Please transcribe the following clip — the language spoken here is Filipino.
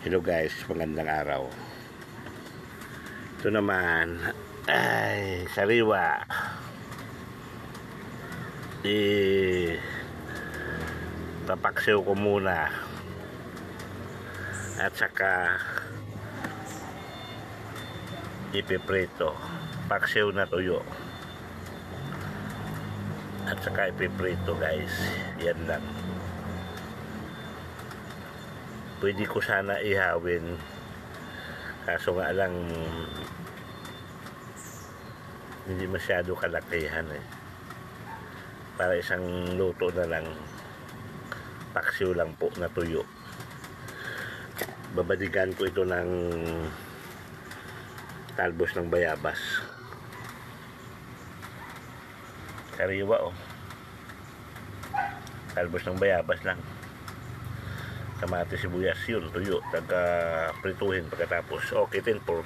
Hello guys, magandang araw. Ito naman ay sariwa. Papaksiw ko muna at saka ipiprito. Paksiw na tuyo at saka ipiprito guys. Yan lang. Pwede ko sana ihawin, kaso nga lang hindi masyado kalakihan para isang luto na lang, paksiw lang po na tuyo. Babadikan ko ito ng talbos ng bayabas, kariwa talbos ng bayabas lang, kamatis, sibuyas, yun tuyo, taga prituhin pagkatapos. Okay din for